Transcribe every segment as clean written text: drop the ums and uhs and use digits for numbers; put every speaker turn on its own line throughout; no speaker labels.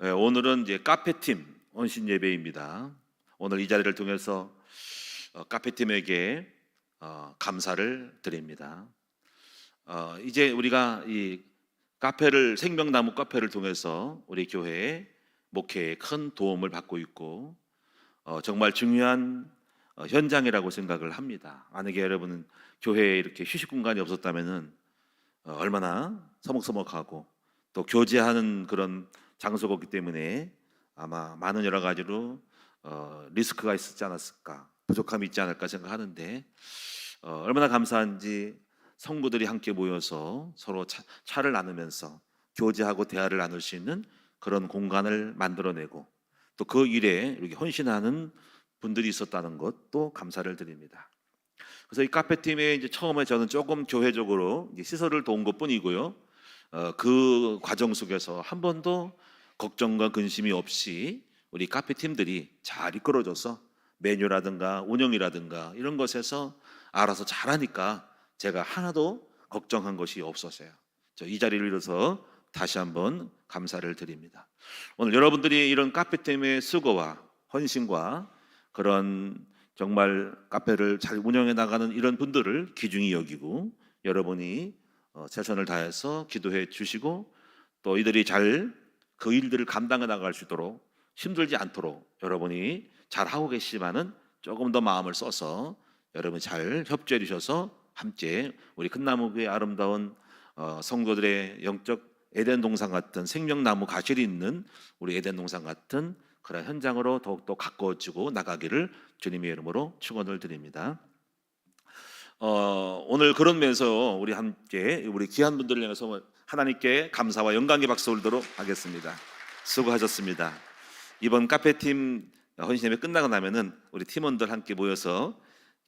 오늘은 이제 카페팀 헌신 예배입니다. 오늘 이 자리를 통해서 카페팀에게 감사를 드립니다. 이제 우리가 이 카페를 생명나무 카페를 통해서 우리 교회의 목회에 큰 도움을 받고 있고 정말 중요한 현장이라고 생각을 합니다. 만약에 여러분은 교회에 이렇게 휴식 공간이 없었다면은 얼마나 서먹서먹하고 또 교제하는 그런 장소가 기 때문에 아마 많은 여러 가지로 리스크가 있었지 않았을까, 부족함이 있지 않을까 생각하는데 얼마나 감사한지 성도들이 함께 모여서 서로 차를 나누면서 교제하고 대화를 나눌 수 있는 그런 공간을 만들어내고 또 그 일에 이렇게 헌신하는 분들이 있었다는 것도 감사를 드립니다. 그래서 이 카페팀에 이제 처음에 저는 조금 교회적으로 시설을 도운 것뿐이고요. 그 과정 속에서 한 번도 걱정과 근심이 없이 우리 카페팀들이 잘 이끌어줘서 메뉴라든가 운영이라든가 이런 것에서 알아서 잘하니까 제가 하나도 걱정한 것이 없었어요. 이 자리를 빌어서 다시 한번 감사를 드립니다. 오늘 여러분들이 이런 카페팀의 수고와 헌신과 그런 정말 카페를 잘 운영해 나가는 이런 분들을 귀중히 여기고 여러분이 최선을 다해서 기도해 주시고 또 이들이 잘 그 일들을 감당해 나갈 수 있도록 힘들지 않도록 여러분이 잘 하고 계시지만은 조금 더 마음을 써서 여러분이 잘 협조해 주셔서 함께 우리 큰나무교회 아름다운 성도들의 영적 에덴 동산 같은 생명나무 가실이 있는 우리 에덴 동산 같은 그런 현장으로 더욱더 가까워지고 나가기를 주님의 이름으로 축원을 드립니다. 오늘 그런 면에서 우리 함께 우리 귀한 분들을 향해서 하나님께 감사와 영광의 박수 올리도록 하겠습니다. 수고하셨습니다. 이번 카페팀 헌신예배 끝나고 나면은 우리 팀원들 함께 모여서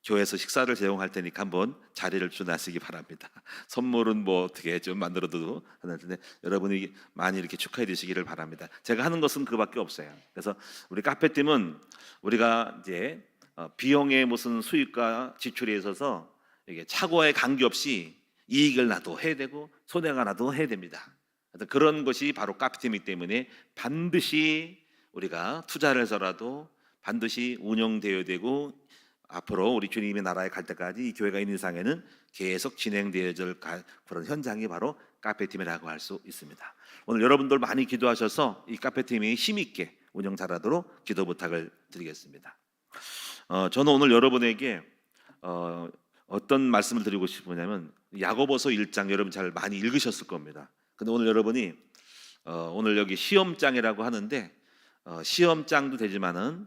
교회에서 식사를 제공할 테니까 한번 자리를 주나시기 바랍니다. 선물은 뭐 어떻게 좀 만들어도 하는데 여러분이 많이 이렇게 축하해 주시기를 바랍니다. 제가 하는 것은 그밖에 없어요. 그래서 우리 카페팀은 우리가 이제 비용의 무슨 수익과 지출에 있어서 이게 착오에 관계없이 이익을 나도 해야 되고 손해가 나도 해야 됩니다. 그런 것이 바로 카페팀이기 때문에 반드시 우리가 투자를 해서라도 반드시 운영되어야 되고 앞으로 우리 주님의 나라에 갈 때까지 이 교회가 있는 이상에는 계속 진행되어질 그런 현장이 바로 카페팀이라고 할 수 있습니다. 오늘 여러분들 많이 기도하셔서 이 카페팀이 힘있게 운영 잘하도록 기도 부탁을 드리겠습니다. 저는 오늘 여러분에게 어떤 말씀을 드리고 싶으냐면 야고보서 1장 여러분 잘 많이 읽으셨을 겁니다. 근데 오늘 여러분이 오늘 여기 시험장이라고 하는데 시험장도 되지만은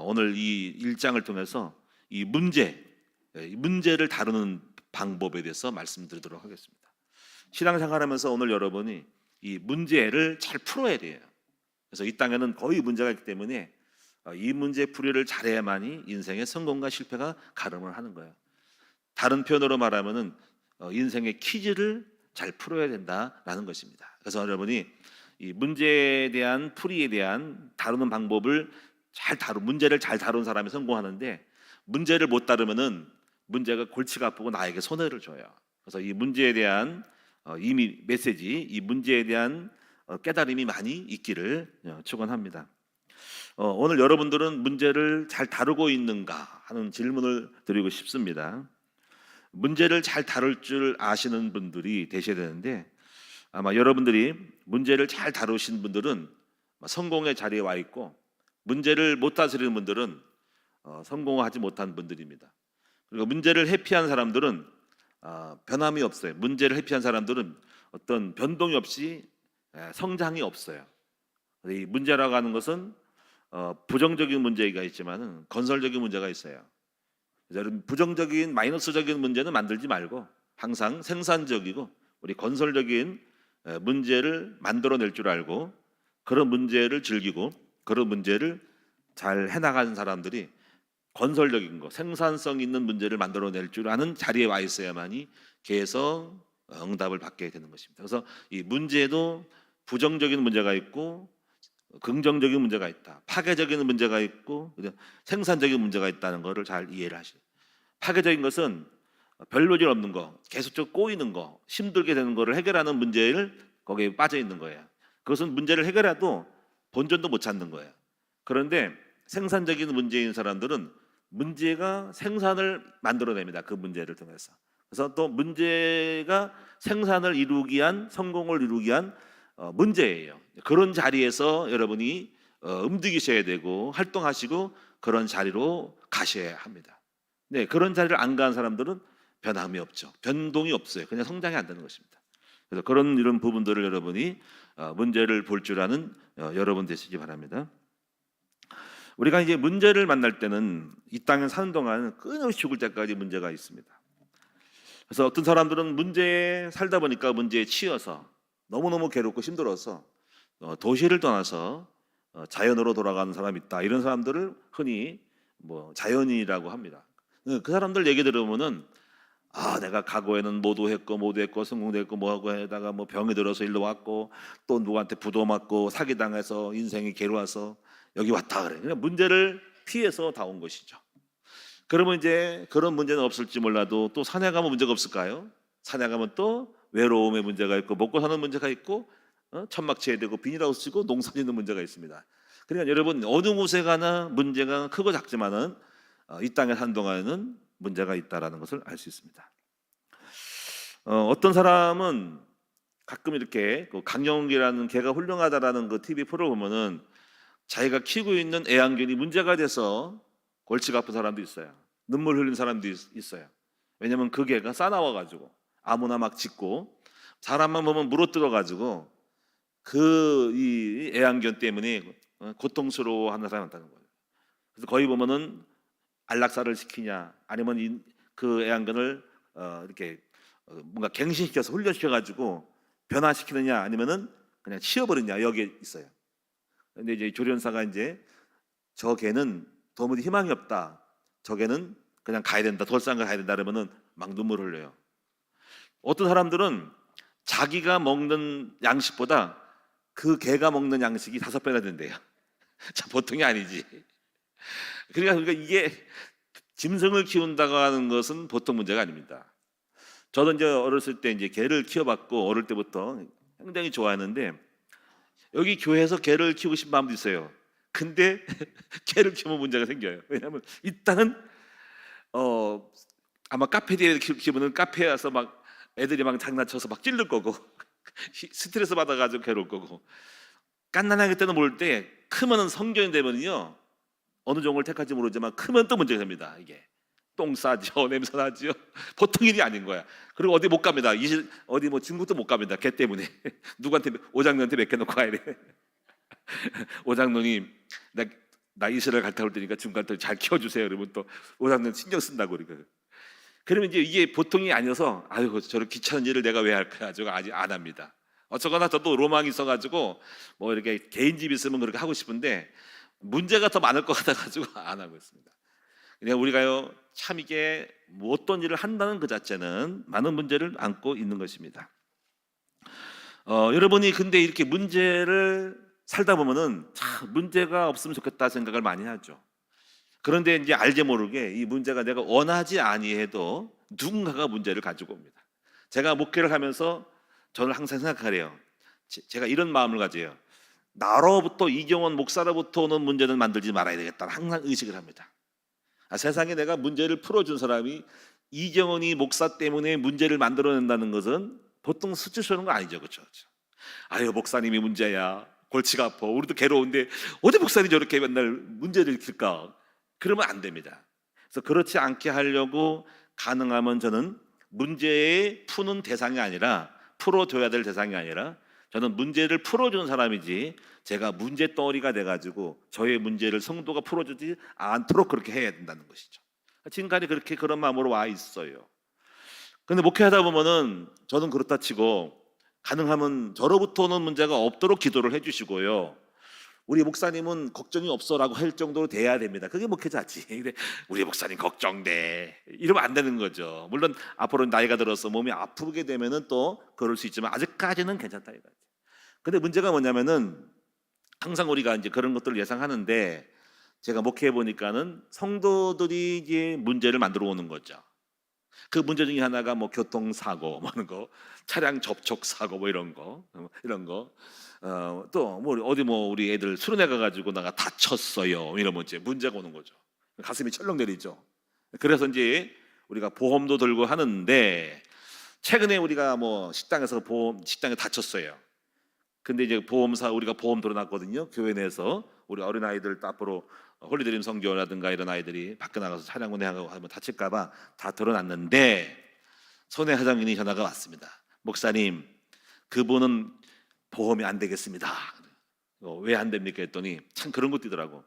오늘 이 1장을 통해서 이 문제를 다루는 방법에 대해서 말씀드리도록 하겠습니다. 신앙생활하면서 오늘 여러분이 이 문제를 잘 풀어야 돼요. 그래서 이 땅에는 거의 문제가 있기 때문에 이 문제 풀이를 잘해야만이 인생의 성공과 실패가 가름을 하는 거예요. 다른 표현으로 말하면은 인생의 퀴즈를 잘 풀어야 된다라는 것입니다. 그래서 여러분이 이 문제에 대한 풀이에 대한 다루는 방법을 문제를 잘 다룬 사람이 성공하는데 문제를 못 다루면은 문제가 골치가 아프고 나에게 손해를 줘요. 그래서 이 문제에 대한 이미 메시지, 이 문제에 대한 깨달음이 많이 있기를 축원합니다. 오늘 여러분들은 문제를 잘 다루고 있는가 하는 질문을 드리고 싶습니다. 문제를 잘 다룰 줄 아시는 분들이 되셔야 되는데 아마 여러분들이 문제를 잘 다루신 분들은 성공의 자리에 와 있고 문제를 못 다스리는 분들은 성공하지 못한 분들입니다. 그리고 문제를 회피한 사람들은 변함이 없어요. 문제를 회피한 사람들은 어떤 변동이 없이 성장이 없어요. 이 문제라고 하는 것은 부정적인 문제가 있지만은 건설적인 문제가 있어요. 여러분 부정적인 마이너스적인 문제는 만들지 말고 항상 생산적이고 우리 건설적인 문제를 만들어낼 줄 알고 그런 문제를 즐기고 그런 문제를 잘 해나가는 사람들이 건설적인 거, 생산성 있는 문제를 만들어낼 줄 아는 자리에 와 있어야만이 계속 응답을 받게 되는 것입니다. 그래서 이 문제도 부정적인 문제가 있고 긍정적인 문제가 있다. 파괴적인 문제가 있고 생산적인 문제가 있다는 것을 잘 이해를 하셔요. 파괴적인 것은 별로질 없는 거, 계속 꼬이는 거, 힘들게 되는 거를 해결하는 문제를 거기에 빠져 있는 거예요. 그것은 문제를 해결해도 본전도 못 찾는 거예요. 그런데 생산적인 문제인 사람들은 문제가 생산을 만들어냅니다. 그 문제를 통해서. 그래서 또 문제가 생산을 이루기 위한, 성공을 이루기 위한 문제예요. 그런 자리에서 여러분이 움직이셔야 되고 활동하시고 그런 자리로 가셔야 합니다. 네, 그런 자리를 안 가는 사람들은 변함이 없죠. 변동이 없어요. 그냥 성장이 안 되는 것입니다. 그래서 그런 이런 부분들을 여러분이 문제를 볼 줄 아는 여러분 되시기 바랍니다. 우리가 이제 문제를 만날 때는 이 땅에 사는 동안 끊임없이 죽을 때까지 문제가 있습니다. 그래서 어떤 사람들은 문제에 살다 보니까 문제에 치여서 너무너무 괴롭고 힘들어서 도시를 떠나서 자연으로 돌아가는 사람이 있다. 이런 사람들을 흔히 뭐 자연인이라고 합니다. 그 사람들 얘기 들으면은 내가 과거에는 모도했고 성공했고 뭐하고 하다가 뭐 병이 들어서 일로 왔고 또 누구한테 부도 맞고 사기 당해서 인생이 괴로워서 여기 왔다 그래. 그냥 문제를 피해서 다 온 것이죠. 그러면 이제 그런 문제는 없을지 몰라도 또 산에 가면 문제가 없을까요? 산에 가면 또 외로움의 문제가 있고 먹고 사는 문제가 있고 천막 쳐야 되고 비닐하우스 치고 농사 짓는 문제가 있습니다. 그러니까 여러분 어느 곳에 가나 문제가 크고 작지만은 이 땅에 사는 동안에는 문제가 있다라는 것을 알 수 있습니다. 어떤 사람은 가끔 이렇게 강영욱이라는 개가 훌륭하다라는 그 TV 프로 보면은 자기가 키우고 있는 애완견이 문제가 돼서 골치가 아픈 사람도 있어요. 눈물 흘린 사람도 있어요. 왜냐하면 그 개가 싸나워가지고 아무나 막 짖고 사람만 보면 물어뜯어가지고 이 애완견 때문에 고통스러워하는 사람이 많다는 거예요. 그래서 거의 보면은 안락사를 시키냐 아니면 그 애완견을 이렇게 뭔가 갱신시켜서 훈련시켜가지고 변화시키느냐 아니면은 그냥 치워버리냐 여기에 있어요. 근데 이제 조련사가 이제 저 개는 도무지 희망이 없다. 저 개는 그냥 가야 된다. 덜 싼 거 가야 된다. 그러면은 막 눈물 흘려요. 어떤 사람들은 자기가 먹는 양식보다 그 개가 먹는 양식이 5배나 된대요. 자, 보통이 아니지. 그러니까 이게 짐승을 키운다고 하는 것은 보통 문제가 아닙니다. 저도 이제 어렸을 때 이제 개를 키워봤고 어릴 때부터 굉장히 좋아했는데 여기 교회에서 개를 키우고 싶은 마음도 있어요. 근데 개를 키우면 문제가 생겨요. 왜냐하면 일단은 아마 카페에 키우면 카페에 와서 막 애들이 막 장난쳐서 막 찔릴 거고 스트레스 받아가지고 괴로울 거고 갓난아기 때는 모를 때 크면은 성견이 되면요 어느 종을 택할지 모르지만 크면 또 문제가 됩니다. 이게 똥 싸죠, 냄새 나죠. 보통 일이 아닌 거야. 그리고 어디 못 갑니다. 어디 뭐 중국도 못 갑니다. 개 때문에 누구한테 오장님한테 맡겨놓고 가야 돼. 오장님이 나 이스라엘 갔다 올 테니까 중간도 잘 키워주세요. 그러면 또 오장님 신경 쓴다고 그러니까. 그러면 이제 이게 보통이 아니어서 아유 저런 귀찮은 일을 내가 왜 할까? 저거 아직 안 합니다. 어쩌거나 저도 로망이 있어가지고 뭐 이렇게 개인 집 있으면 그렇게 하고 싶은데 문제가 더 많을 것 같아가지고 안 하고 있습니다. 그냥 우리가요 참 이게 뭐 어떤 일을 한다는 그 자체는 많은 문제를 안고 있는 것입니다. 여러분이 근데 이렇게 문제를 살다 보면은 참 문제가 없으면 좋겠다 생각을 많이 하죠. 그런데 이제 알게 모르게 이 문제가 내가 원하지 아니해도 누군가가 문제를 가지고 옵니다. 제가 목회를 하면서 저는 항상 생각하래요. 제가 이런 마음을 가져요. 나로부터 이경원 목사로부터 오는 문제는 만들지 말아야 되겠다 항상 의식을 합니다. 세상에 내가 문제를 풀어준 사람이 이경원이 목사 때문에 문제를 만들어낸다는 것은 보통 수치스러운 거 아니죠, 그렇죠? 아유 목사님이 문제야, 골치가 아파, 우리도 괴로운데 어디 목사님이 저렇게 맨날 문제를 일으킬까? 그러면 안 됩니다. 그래서 그렇지 않게 하려고 가능하면 저는 문제에 푸는 대상이 아니라 풀어줘야 될 대상이 아니라 저는 문제를 풀어주는 사람이지 제가 문제덩어리가 돼가지고 저의 문제를 성도가 풀어주지 않도록 그렇게 해야 된다는 것이죠. 지금까지 그렇게 그런 마음으로 와 있어요. 근데 목회하다 보면은 저는 그렇다 치고 가능하면 저로부터 오는 문제가 없도록 기도를 해주시고요. 우리 목사님은 걱정이 없어라고 할 정도로 돼야 됩니다. 그게 목회자지. 근데 우리 목사님 걱정돼 이러면 안 되는 거죠. 물론 앞으로 나이가 들어서 몸이 아프게 되면은 또 그럴 수 있지만 아직까지는 괜찮다 이거죠. 근데 문제가 뭐냐면은 항상 우리가 이제 그런 것들을 예상하는데 제가 목회해 보니까는 성도들이 이제 문제를 만들어 오는 거죠. 그 문제 중에 하나가 뭐 교통사고, 뭐 하는 거, 차량 접촉 사고, 뭐 이런 거, 이런 거. 또 뭐 어디 뭐 우리 애들 수련회 가가지고 나가 다쳤어요. 이러면 이제 문제가 오는 거죠. 가슴이 철렁 내리죠. 그래서 이제 우리가 보험도 들고 하는데, 최근에 우리가 뭐 식당에서 식당에 다쳤어요. 근데 이제 우리가 보험 들어놨거든요. 교회 내에서 우리 어린 아이들 앞으로 홀리드림 성교라든가 이런 아이들이 밖에 나가서 차량 운행하고 하면 다칠까봐 다 들어놨는데, 손해 회장님이 전화가 왔습니다. 목사님, 그분은 보험이 안 되겠습니다. 왜 안 됩니까? 했더니 참 그런 것도 있더라고.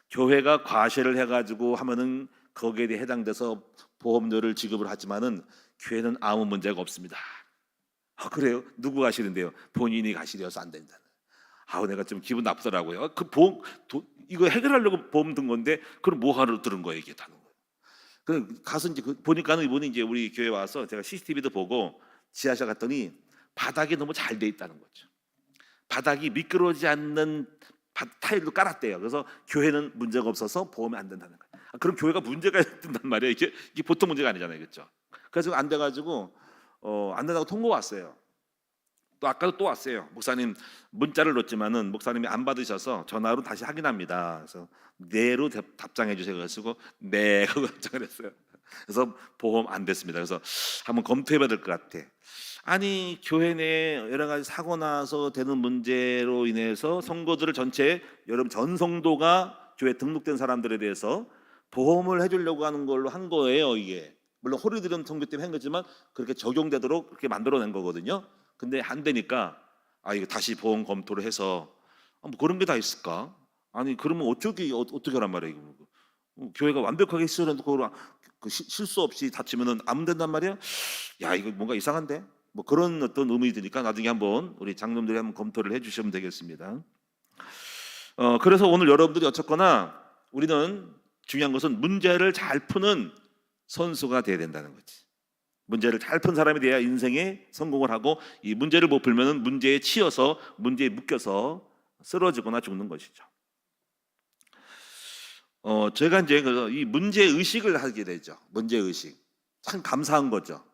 교회가 과세를 해가지고 하면은 거기에 대해 해당돼서 보험료를 지급을 하지만은 교회는 아무 문제가 없습니다. 그래요? 누구 가시는데요? 본인이 가시려서 안 된다. 내가 좀 기분 나쁘더라고요. 그 보험 이거 해결하려고 보험 든 건데 그럼 뭐 하러 들은 거예요, 이게 다는 거예요. 그 가서 이제 보니까는 이분이 이제 우리 교회 와서 제가 CCTV도 보고 지하실 갔더니 바닥이 너무 잘 돼 있다는 거죠. 바닥이 미끄러지지 않는 타일도 깔았대요. 그래서 교회는 문제가 없어서 보험이 안 된다는 거예요. 그럼 교회가 문제가 된단 말이에요. 이게 보통 문제가 아니잖아요, 그렇죠? 그래서 안 돼가지고 안 된다고 통보 왔어요. 또 아까도 또 왔어요. 목사님 문자를 넣었지만은 목사님이 안 받으셔서 전화로 다시 확인합니다. 그래서 네로 답장해 주세요. 그래서 네 하고 답장을 했어요. 그래서 보험 안 됐습니다. 그래서 한번 검토해봐야 될 것 같아. 아니, 교회 내 여러 가지 사고 나서 되는 문제로 인해서 성도들을 전체, 여러분 전 성도가 교회 등록된 사람들에 대해서 보험을 해주려고 하는 걸로 한 거예요. 이게 물론 홀리드림 성교 때문에 한 거지만 그렇게 적용되도록 그렇게 만들어낸 거거든요. 근데 안 되니까 이거 다시 보험 검토를 해서 뭐 그런 게 다 있을까? 아니 그러면 어떻게 하란 말이야 이거. 교회가 완벽하게 시설해놓고 실수 없이 다치면은 안 된단 말이야. 야, 이거 뭔가 이상한데? 뭐 그런 어떤 의문이 드니까 나중에 한번 우리 장로님들이 한번 검토를 해주시면 되겠습니다. 그래서 오늘 여러분들이 어쨌거나 우리는 중요한 것은 문제를 잘 푸는 선수가 돼야 된다는 거지. 문제를 잘 푼 사람이 돼야 인생에 성공을 하고, 이 문제를 못 풀면은 문제에 치여서 문제에 묶여서 쓰러지거나 죽는 것이죠. 제가 이제 이 문제 의식을 하게 되죠. 문제 의식 참 감사한 거죠.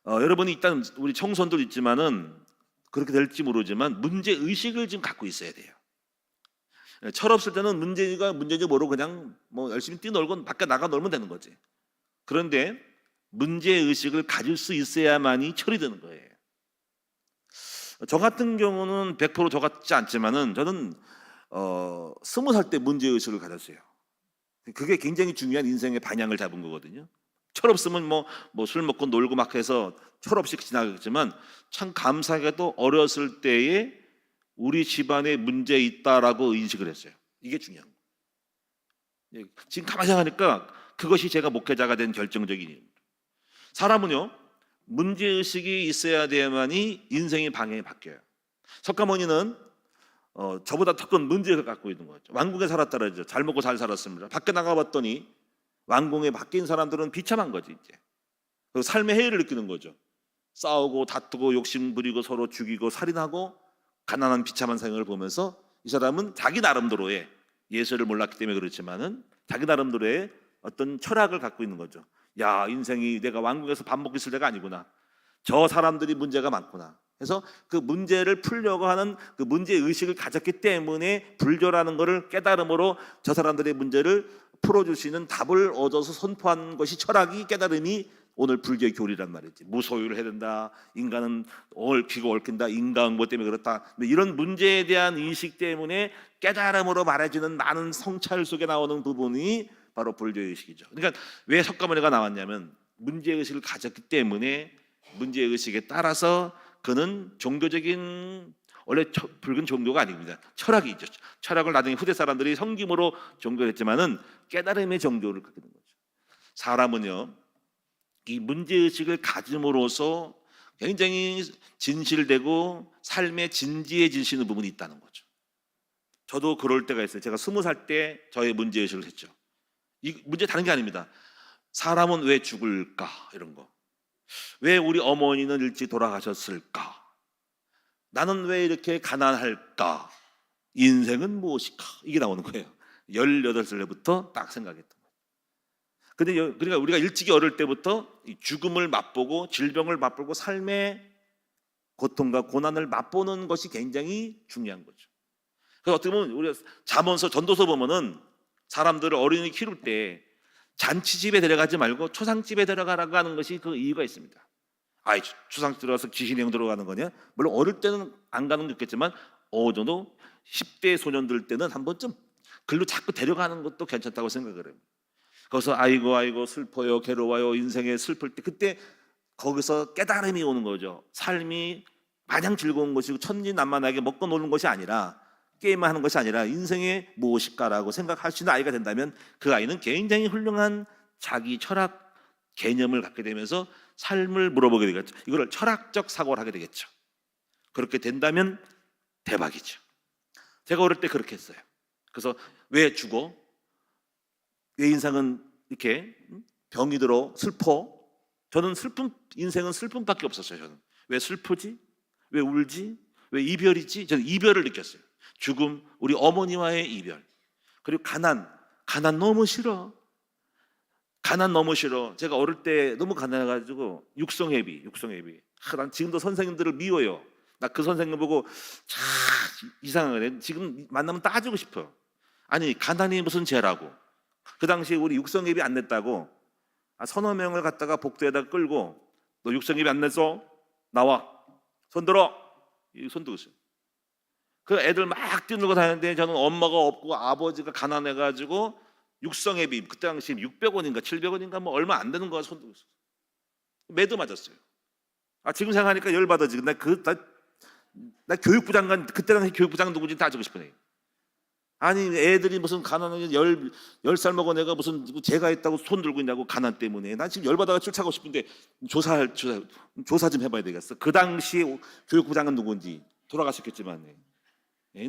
여러분이 일단 우리 청소년들 있지만은 그렇게 될지 모르지만 문제 의식을 지금 갖고 있어야 돼요. 철없을 때는 문제가 문제인지 모르고 그냥 뭐 열심히 뛰놀고 밖에 나가 놀면 되는 거지. 그런데 문제 의식을 가질 수 있어야만이 철이 되는 거예요. 저 같은 경우는 100%저 같지 않지만은 저는 20살 때 문제 의식을 가졌어요. 그게 굉장히 중요한 인생의 방향을 잡은 거거든요. 철없으면 뭐 술 먹고 놀고 막 해서 철없이 지나갔지만, 참 감사하게도 어렸을 때에 우리 집안에 문제 있다라고 인식을 했어요. 이게 중요한 거예요. 지금 가만히 생각하니까 그것이 제가 목회자가 된 결정적인 이유입니다. 사람은요, 문제의식이 있어야 돼야만이 인생의 방향이 바뀌어요. 석가모니는 저보다 더 큰 문제를 갖고 있는 거죠. 왕궁에 살았다 그러죠. 잘 먹고 잘 살았습니다. 밖에 나가봤더니 왕궁에 바뀐 사람들은 비참한 거지 이제. 그리고 삶의 해이를 느끼는 거죠. 싸우고 다투고 욕심 부리고 서로 죽이고 살인하고 가난한 비참한 생활을 보면서 이 사람은 자기 나름대로의, 예수를 몰랐기 때문에 그렇지만은 자기 나름대로의 어떤 철학을 갖고 있는 거죠. 야, 인생이 내가 왕궁에서 밥 먹고 있을 때가 아니구나. 저 사람들이 문제가 많구나. 그래서 그 문제를 풀려고 하는 그 문제 의식을 가졌기 때문에 불교라는 것을 깨달음으로 저 사람들의 문제를 풀어줄 수 있는 답을 얻어서 선포한 것이 철학이, 깨달음이 오늘 불교의 교리란 말이지. 무소유를 해야 된다. 인간은 얽히고 얽힌다. 인과응보 때문에 그렇다. 이런 문제에 대한 인식 때문에 깨달음으로 말해주는 많은 성찰 속에 나오는 부분이 바로 불교의식이죠. 그러니까 왜 석가모니가 나왔냐면 문제의식을 가졌기 때문에 문제의식에 따라서 그는 종교적인, 원래 불교는 종교가 아닙니다. 철학이죠. 철학을 나중에 후대 사람들이 성김으로 종교를 했지만은 깨달음의 종교를 갖게 된 거죠. 사람은요, 이 문제의식을 가짐으로써 굉장히 진실되고 삶의 진지해지시는 부분이 있다는 거죠. 저도 그럴 때가 있어요. 제가 20살 때 저의 문제의식을 했죠. 이 문제 다른 게 아닙니다. 사람은 왜 죽을까? 이런 거. 왜 우리 어머니는 일찍 돌아가셨을까? 나는 왜 이렇게 가난할까? 인생은 무엇일까? 이게 나오는 거예요. 18살 때부터 딱 생각했던 거예요. 근데 그러니까 우리가 일찍이 어릴 때부터 이 죽음을 맛보고 질병을 맛보고 삶의 고통과 고난을 맛보는 것이 굉장히 중요한 거죠. 그래서 어떻게 보면 우리가 잠언서 전도서 보면은 사람들을 어린이 키울 때 잔치집에 데려가지 말고 초상집에 데려가라고 하는 것이 그 이유가 있습니다. 아이, 초상집 들어가서 귀신이 형 들어가는 거냐? 물론 어릴 때는 안 가는 게 있겠지만 어느 정도 10대 소년들 때는 한 번쯤 글로 자꾸 데려가는 것도 괜찮다고 생각을 해요. 거기서 아이고 슬퍼요, 괴로워요, 인생에 슬플 때 그때 거기서 깨달음이 오는 거죠. 삶이 마냥 즐거운 것이고 천진난만하게 먹고 노는 것이 아니라, 게임만 하는 것이 아니라 인생에 무엇일까라고 생각할 수 있는 아이가 된다면 그 아이는 굉장히 훌륭한 자기 철학 개념을 갖게 되면서 삶을 물어보게 되겠죠. 이거를 철학적 사고를 하게 되겠죠. 그렇게 된다면 대박이죠. 제가 어릴 때 그렇게 했어요. 그래서 왜 죽어? 내 인생은 이렇게 병이 들어 슬퍼? 저는 인생은 슬픔밖에 없었어요. 저는 왜 슬프지? 왜 울지? 왜 이별이지? 저는 이별을 느꼈어요. 죽음, 우리 어머니와의 이별, 그리고 가난 너무 싫어. 가난 너무 싫어. 제가 어릴 때 너무 가난해가지고 육성회비. 난 지금도 선생님들을 미워요. 나 그 선생님 보고 참 이상하네. 지금 만나면 따지고 싶어요. 아니, 가난이 무슨 죄라고. 그 당시에 우리 육성회비 안 냈다고 서너 명을 갖다가 복도에다 끌고, 너 육성회비 안 냈어? 나와. 손 들어. 손 들고 있어요. 그 애들 막 뛰놀고 다니는데 저는 엄마가 없고 아버지가 가난해가지고 육성회비, 그때 당시 600원인가 700원인가 뭐 얼마 안 되는 거야. 손 들고 있어요. 매도 맞았어요. 지금 생각하니까 열받아지. 나 교육부 장관, 그때 당시 교육부 장관 누구인지 따지고 싶으네. 아니, 애들이 무슨 가난하게 10살 먹은 애가 무슨 죄가 있다고 손 들고 있냐고, 가난 때문에. 난 지금 열받아가 쫓아가고 싶은데 조사 좀 해봐야 되겠어. 그 당시 교육부 장관 누구인지. 돌아가셨겠지만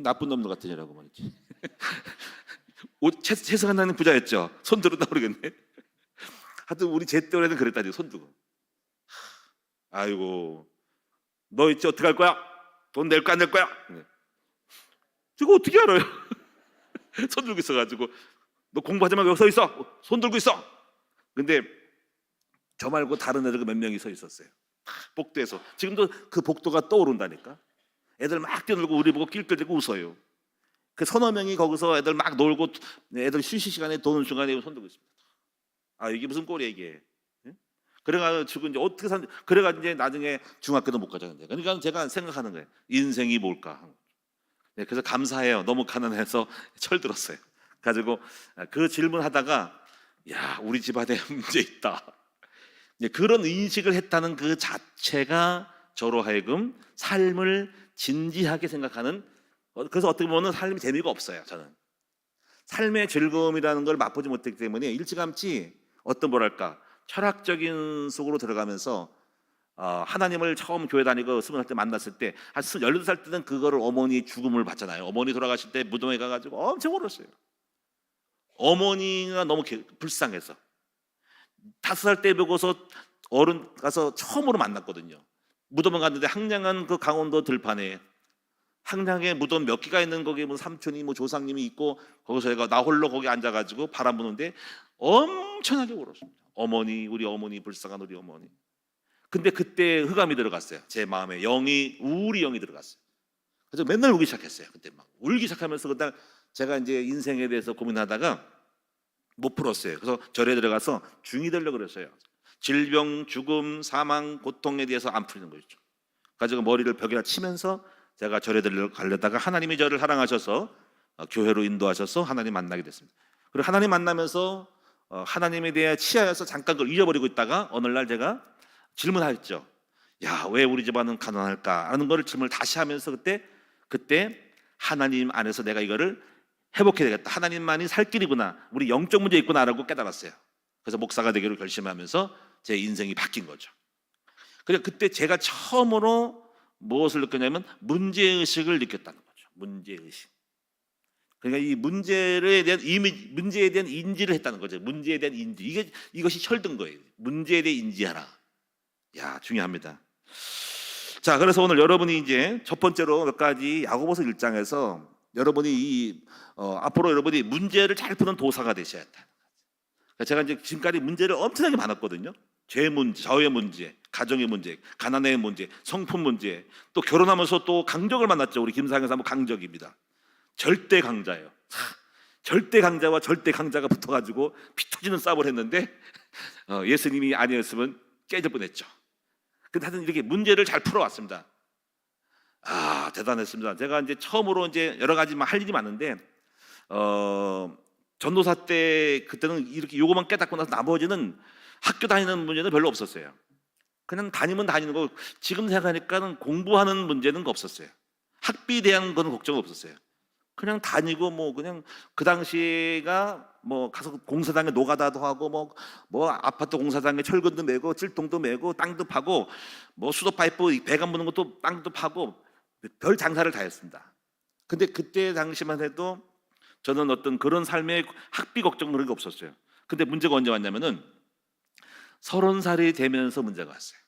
나쁜 놈들 같은 애라고 말이지. 최승한 나는 부자였죠. 손 들었나 모르겠네. 하여튼 우리 제 때에는 그랬다니, 손 들고. 아이고, 너 있지 어떻게 할 거야? 돈 낼 거야 안 낼 거야? 저거 어떻게 알아요? 손 들고 있어가지고, 너 공부하지 말고 여기 서 있어. 손 들고 있어. 근데 저 말고 다른 애들 몇 명이 서 있었어요. 복도에서. 지금도 그 복도가 떠오른다니까. 애들 막 뛰어놀고 우리 보고 낄낄대고 웃어요. 그 서너 명이 거기서 애들 막 놀고, 애들 쉬시 시간에 도는 순간에 손 들고 있습니다. 이게 무슨 꼴이야 이게. 그래가지고 이제 어떻게 그래가지고 이제 나중에 중학교도 못 가잖아요. 그러니까 제가 생각하는 거예요. 인생이 뭘까? 그래서 감사해요. 너무 가난해서 철들었어요. 가지고 그 질문하다가, 야, 우리 집안에 문제 있다. 그런 인식을 했다는 그 자체가 저로 하여금 삶을 진지하게 생각하는, 그래서 어떻게 보면 삶이 재미가 없어요. 저는 삶의 즐거움이라는 걸 맛보지 못했기 때문에 일찌감치 뭐랄까 철학적인 속으로 들어가면서 하나님을 처음 교회 다니고 20살 때 만났을 때, 한 12살 때는 그거를 어머니 죽음을 봤잖아요. 어머니 돌아가실 때 무덤에 가가지고 엄청 울었어요. 어머니가 너무 불쌍해서. 5살 때 보고서 어른 가서 처음으로 만났거든요. 무덤을 갔는데 황량한 그 강원도 들판에 황량에 무덤 몇 개가 있는 거기에 뭐 삼촌이 뭐 조상님이 있고, 거기서 제가 나 홀로 거기 앉아가지고 바람 부는데 엄청나게 울었습니다. 우리 어머니, 불쌍한 우리 어머니. 근데 그때 흑암이 들어갔어요. 제 마음에 우리 영이 들어갔어요. 그래서 맨날 울기 시작했어요. 그때 막 울기 시작하면서 그날 제가 이제 인생에 대해서 고민하다가 못 풀었어요. 그래서 절에 들어가서 중이 되려고 그랬어요. 질병, 죽음, 사망, 고통에 대해서 안 풀리는 거죠. 가지고 머리를 벽에다 치면서 제가 절에 가려다가 하나님이 저를 사랑하셔서 교회로 인도하셔서 하나님 만나게 됐습니다. 그리고 하나님 만나면서 하나님에 대해 치하여서 잠깐 그걸 잊어버리고 있다가 어느 날 제가 질문하였죠. 야, 왜 우리 집안은 가난할까? 하는 거를 질문을 다시 하면서 그때 하나님 안에서 내가 이거를 회복해야 되겠다. 하나님만이 살 길이구나. 우리 영적 문제 있구나라고 깨달았어요. 그래서 목사가 되기로 결심하면서 제 인생이 바뀐 거죠. 그래서 그때 제가 처음으로 무엇을 느꼈냐면 문제의식을 느꼈다는 거죠. 문제의식. 그러니까 이 문제에 대한 인지를 했다는 거죠. 문제에 대한 인지. 이것이 철든 거예요. 문제에 대해 인지하라. 야, 중요합니다. 자, 그래서 오늘 여러분이 이제 첫 번째로 몇 가지 야고보서 1장에서 여러분이 앞으로 여러분이 문제를 잘 푸는 도사가 되셔야 한다. 제가 이제 지금까지 문제를 엄청나게 많았거든요. 죄 문제, 저의 문제, 가정의 문제, 가난의 문제, 성품 문제, 또 결혼하면서 또 강적을 만났죠. 우리 김상현 사모 강적입니다. 절대 강자예요. 절대 강자와 절대 강자가 붙어가지고 피 터지는 싸움을 했는데 예수님이 아니었으면 깨질 뻔했죠. 근데 하여튼 이렇게 문제를 잘 풀어왔습니다. 아, 대단했습니다. 제가 이제 처음으로 이제 여러 가지 할 일이 많은데 전도사 때 그때는 이렇게 요거만 깨닫고 나서 나머지는 학교 다니는 문제는 별로 없었어요. 그냥 다니면 다니는 거. 지금 생각하니까는 공부하는 문제는 없었어요. 학비에 대한 건 걱정 없었어요. 그냥 다니고 뭐 그냥 그 당시가 뭐 가서 공사장에 노가다도 하고 뭐 아파트 공사장에 철근도 메고 찔통도 메고 땅도 파고 뭐 수도 파이프 배관 무는 것도 땅도 파고 별 장사를 다 했습니다. 근데 그때 당시만 해도 저는 어떤 그런 삶의 학비 걱정 그런 게 없었어요. 근데 문제가 언제 왔냐면은 30살이 되면서 문제가 왔어요.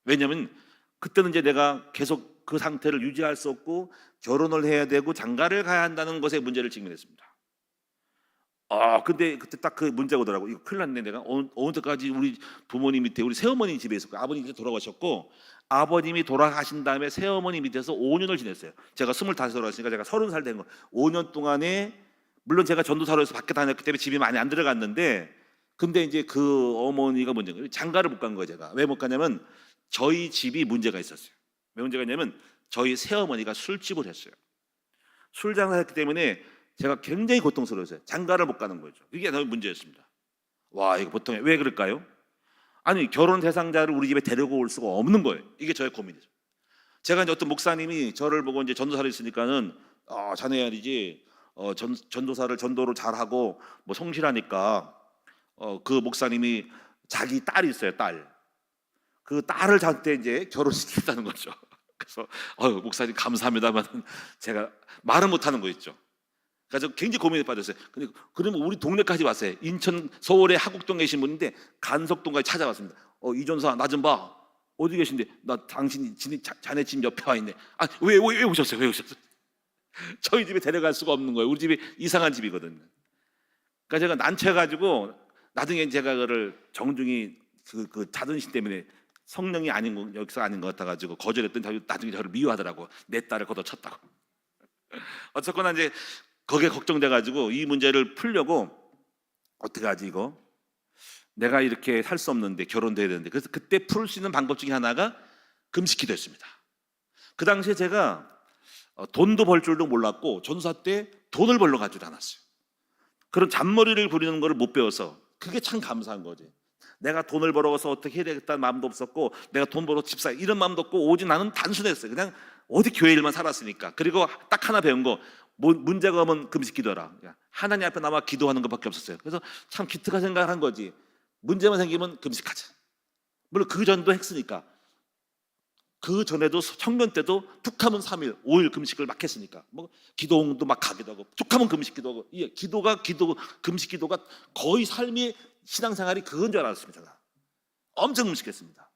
왜냐하면 그때는 이제 내가 계속 그 상태를 유지할 수 없고 결혼을 해야 되고 장가를 가야 한다는 것에 문제를 직면했습니다. 근데 그때 딱 그 문제가 오더라고. 이거 큰일 났네. 내가 어느 때까지 우리 부모님 밑에 우리 새어머니 집에 있었고 아버님이 이제 돌아가셨고 아버님이 돌아가신 다음에 새어머니 밑에서 5년을 지냈어요. 제가 25에 돌아갔으니까 제가 30살 된 거. 5년 동안에 물론 제가 전도사로 해서 밖에 다녔기 때문에 집이 많이 안 들어갔는데 근데 이제 그 어머니가 문제인 거예요. 장가를 못 간 거예요. 제가 왜 못 가냐면 저희 집이 문제가 있었어요. 왜 문제가 있냐면 저희 새어머니가 술집을 했어요. 술 장사했기 때문에 제가 굉장히 고통스러웠어요. 장가를 못 가는 거죠. 이게 너무 문제였습니다. 와, 이거 보통 왜 그럴까요? 아니, 결혼 대상자를 우리 집에 데리고 올 수가 없는 거예요. 이게 저의 고민이죠. 제가 이제 어떤 목사님이 저를 보고 이제 전도사를 했으니까는 자네야지 전도사를 전도를 잘하고 뭐 성실하니까 그 목사님이 자기 딸이 있어요. 그 딸을 저한테 이제 결혼시켰다는 거죠. 그래서 목사님 감사합니다만 제가 말은 못하는 거 있죠. 그래서 굉장히 고민에 빠졌어요. 근데 그러면 우리 동네까지 왔어요. 인천 서울의 하곡동에 계신 분인데 간석동까지 찾아왔습니다. 이 전사 나 좀 봐. 어디 계신데? 나 자네 집 옆에 와 있네. 왜 오셨어요? 왜 오셨어요? 저희 집에 데려갈 수가 없는 거예요. 우리 집이 이상한 집이거든요. 그러니까 제가 난처해가지고 나중에 제가 그를 정중히 그 자존심 때문에 성령이 아닌 역사 아닌 것 같아가지고 거절했더니 나중에 저를 미워하더라고. 내 딸을 걷어쳤다고. 어쨌거나 이제 거기에 걱정돼가지고 이 문제를 풀려고 어떻게 하지 이거? 내가 이렇게 살 수 없는데 결혼도 해야 되는데 그래서 그때 풀 수 있는 방법 중에 하나가 금식기도였습니다. 그 당시에 제가 돈도 벌 줄도 몰랐고 전사 때 돈을 벌러 가지도 않았어요. 그런 잔머리를 부리는 걸 못 배워서 그게 참 감사한 거지. 내가 돈을 벌어서 어떻게 해야 되겠다는 마음도 없었고 내가 돈 벌어 집 사 이런 마음도 없고 오직 나는 단순했어요. 그냥 어디 교회 일만 살았으니까. 그리고 딱 하나 배운 거 문제가 오면 금식 기도하라. 하나님 앞에 남아 기도하는 것밖에 없었어요. 그래서 참 기특한 생각을 한 거지. 문제만 생기면 금식하자. 물론 그 전도 했으니까. 그 전에도 청년 때도 툭하면 3일, 5일 금식을 막 했으니까. 뭐 기도원도 막 가기도 하고 툭하면 금식 기도하고 금식 기도가 거의 삶의 신앙생활이 그건 줄 알았습니다. 제가. 엄청 금식했습니다.